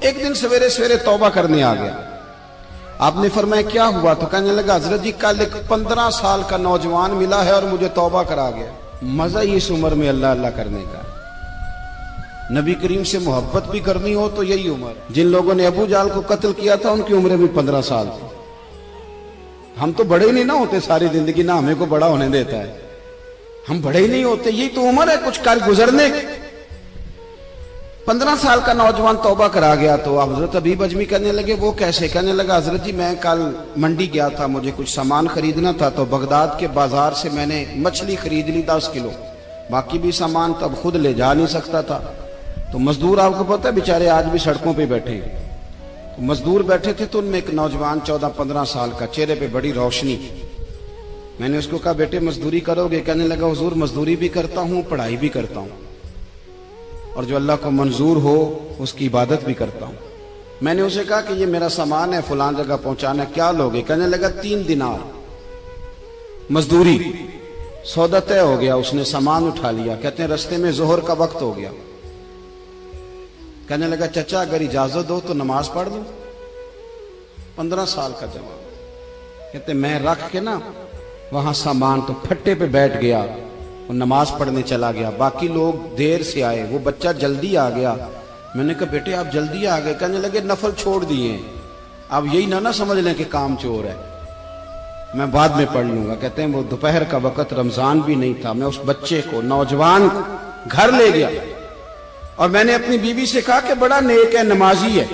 ایک دن سویرے سویرے توبہ کرنے آ گیا. آپ نے فرمایا کیا ہوا؟ تو کہنے لگا حضرت جی کل ایک 15 سال کا نوجوان ملا ہے اور مجھے توبہ کرا گیا. مزہ ہی اس عمر میں اللہ اللہ کرنے کا. نبی کریم سے محبت بھی کرنی ہو تو یہی عمر. جن لوگوں نے ابو جہل کو قتل کیا تھا ان کی عمریں بھی 15 سال تھی. ہم تو بڑے ہی نہیں نہ ہوتے ساری زندگی، نہ ہمیں کو بڑا ہونے دیتا ہے. ہم بڑے ہی نہیں ہوتے، یہی تو عمر ہے کچھ کر گزرنے. 15 سال کا نوجوان توبہ کرا گیا. تو حضرت حبیب اجمی کہنے لگے وہ کیسے؟ کہنے لگا حضرت جی میں کل منڈی گیا تھا، مجھے کچھ سامان خریدنا تھا، تو بغداد کے بازار سے میں نے مچھلی خرید لی 10 کلو. باقی بھی سامان تب خود لے جا نہیں سکتا تھا. تو مزدور آپ کو پتہ ہے بیچارے آج بھی سڑکوں پہ بیٹھے. تو مزدور بیٹھے تھے تو ان میں ایک نوجوان 14-15 سال کا، چہرے پہ بڑی روشنی. میں نے اس کو کہا بیٹے مزدوری کرو گے؟ کہنے لگا حضور مزدوری بھی کرتا ہوں، پڑھائی بھی کرتا ہوں، اور جو اللہ کو منظور ہو اس کی عبادت بھی کرتا ہوں. میں نے اسے کہا کہ یہ میرا سامان ہے فلاں جگہ پہنچانا ہے، کیا لوگے؟ کہنے لگا 3 دینار مزدوری. سودا طے ہو گیا. اس نے سامان اٹھا لیا. کہتے ہیں رستے میں ظہر کا وقت ہو گیا. کہنے لگا چچا اگر اجازت دو تو نماز پڑھ لوں. 15 سال کا جوان. کہتے میں رکھ کے نا وہاں سامان تو پھٹے پہ بیٹھ گیا اور نماز پڑھنے چلا گیا. باقی لوگ دیر سے آئے، وہ بچہ جلدی آ گیا. میں نے کہا بیٹے آپ جلدی آ گئے؟ کہنے لگے نفل چھوڑ دیے. آپ یہی نہ سمجھ لیں کہ کام چور ہے، میں بعد میں پڑھ لوں گا. کہتے ہیں وہ دوپہر کا وقت، رمضان بھی نہیں تھا. میں اس بچے کو، نوجوان کو گھر لے گیا اور میں نے اپنی بیوی سے کہا کہ بڑا نیک ہے، نمازی ہے.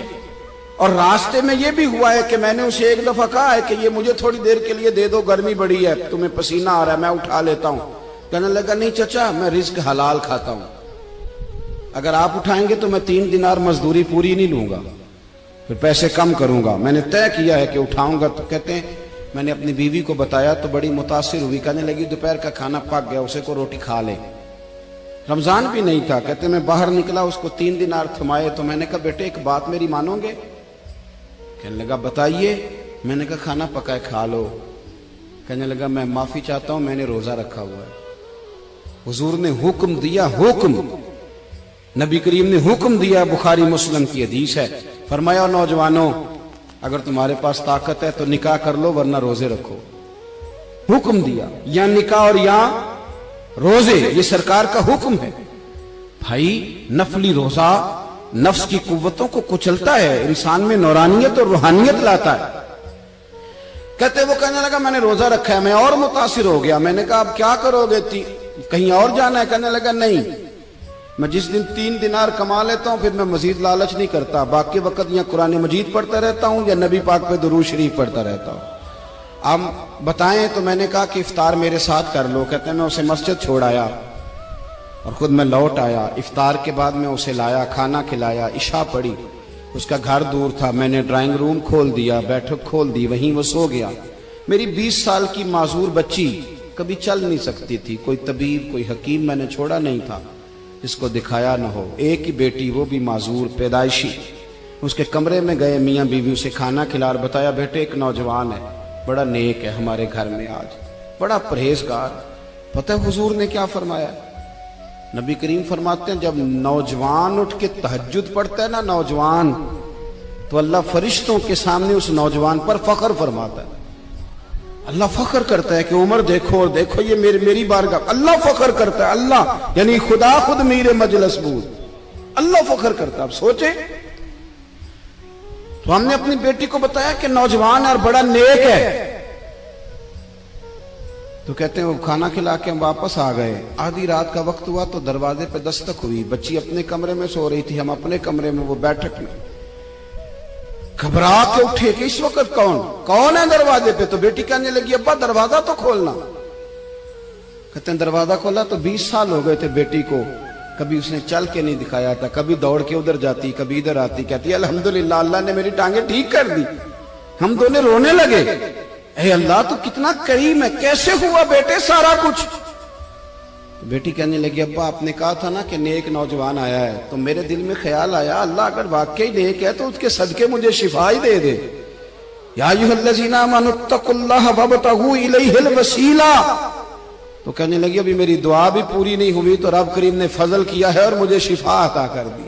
اور راستے میں یہ بھی ہوا ہے کہ میں نے اسے ایک دفعہ کہا ہے کہ یہ مجھے تھوڑی دیر کے لیے دے دو، گرمی بڑی ہے، تمہیں پسینہ آ رہا ہے، میں اٹھا لیتا ہوں. کہنے لگا نہیں چچا میں رزق حلال کھاتا ہوں، اگر آپ اٹھائیں گے تو میں 3 دینار مزدوری پوری نہیں لوں گا، پھر پیسے کم کروں گا. میں نے طے کیا ہے کہ اٹھاؤں گا. تو کہتے ہیں میں نے اپنی بیوی کو بتایا تو بڑی متاثر ہوئی. کہنے لگی دوپہر کا کھانا پک گیا، اسے کو روٹی کھا لے. رمضان بھی نہیں تھا. کہتے میں باہر نکلا، اس کو 3 دینار تھمائے. تو میں نے کہا بیٹے ایک بات میری مانو گے؟ کہنے لگا بتائیے. میں نے کہا کھانا پکا ہے کھا لو. کہنے لگا میں معافی چاہتا ہوں، میں نے روزہ رکھا ہوا ہے. حضور نے حکم دیا، حکم نبی کریم نے حکم دیا، بخاری مسلم کی حدیث ہے. فرمایا نوجوانوں اگر تمہارے پاس طاقت ہے تو نکاح کر لو ورنہ روزے رکھو. حکم دیا، یا نکاح اور یا روزے، یہ سرکار کا حکم ہے. بھائی نفلی روزہ نفس کی قوتوں کو کچلتا ہے، انسان میں نورانیت اور روحانیت لاتا ہے. کہتے وہ کہنے لگا میں نے روزہ رکھا ہے. میں اور متاثر ہو گیا. میں نے کہا اب کیا کرو گے؟ کہیں اور جانا ہے؟ کہنے لگا نہیں، میں جس دن 3 دینار کما لیتا ہوں پھر میں مزید لالچ نہیں کرتا. باقی وقت یا قرآن مجید پڑھتا رہتا ہوں یا نبی پاک پہ درود شریف پڑھتا رہتا ہوں. آپ بتائیں. تو میں نے کہا کہ افطار میرے ساتھ کر لو. کہتے ہیں میں اسے مسجد چھوڑ آیا اور خود میں لوٹ آیا. افطار کے بعد میں اسے لایا، کھانا کھلایا، عشاء پڑھی. اس کا گھر دور تھا، میں نے ڈرائنگ روم کھول دیا، بیٹھک کھول دی، وہیں وہ سو گیا. میری 20 سال کی معذور بچی کبھی چل نہیں سکتی تھی. کوئی طبیب کوئی حکیم میں نے چھوڑا نہیں تھا جس کو دکھایا نہ ہو. ایک ہی بیٹی، وہ بھی معذور پیدائشی. اس کے کمرے میں گئے، میاں بیوی اسے کھانا کھلا اور بتایا بیٹے ایک نوجوان ہے، بڑا نیک ہے ہمارے گھر میں، آج بڑا پرہیزگار. پتہ ہے حضور نے کیا فرمایا؟ نبی کریم فرماتے ہیں جب نوجوان اٹھ کے تہجد پڑھتا ہے نا نوجوان، تو اللہ فرشتوں کے سامنے اس نوجوان پر فخر فرماتا ہے. اللہ فخر کرتا ہے کہ عمر دیکھو اور دیکھو یہ میری بارگاہ. اللہ فخر کرتا ہے، اللہ یعنی خدا خود میر مجلس بود، اللہ فخر کرتا ہے. اب سوچیں. تو ہم نے اپنی بیٹی کو بتایا کہ نوجوان اور بڑا نیک ہے. تو کہتے ہیں وہ کھانا کھلا کے ہم واپس آ گئے. آدھی رات کا وقت ہوا تو دروازے پہ دستک ہوئی. بچی اپنے کمرے میں سو رہی تھی، ہم اپنے کمرے میں، وہ بیٹھک میں. گھبرا کے اٹھے کہ اس وقت کون ہے دروازے پہ؟ تو بیٹی کہنے لگی ابا دروازہ تو کھولنا. کہتے ہیں دروازہ کھولا تو 20 سال ہو گئے تھے بیٹی کو، کبھی اس نے چل کے نہیں دکھایا تھا، کبھی دوڑ کے ادھر جاتی کبھی ادھر آتی. کہتی الحمدللہ اللہ نے میری ٹانگیں ٹھیک کر دی. ہم دونوں رونے لگے، اے اللہ تو کتنا کریم ہے، کیسے ہوا بیٹے سارا کچھ؟ بیٹی کہنے لگی ابا آپ نے کہا تھا نا کہ نیک نوجوان آیا ہے، تو میرے دل میں خیال آیا اللہ اگر واقعی نیک ہے تو اس کے صدقے مجھے شفا ہی دے دے. یا ایھا الذین آمنوا اتقوا اللہ وابتغوا الیہ الوسیلہ. تو کہنے لگی ابھی میری دعا بھی پوری نہیں ہوئی تو رب کریم نے فضل کیا ہے اور مجھے شفا عطا کر دی.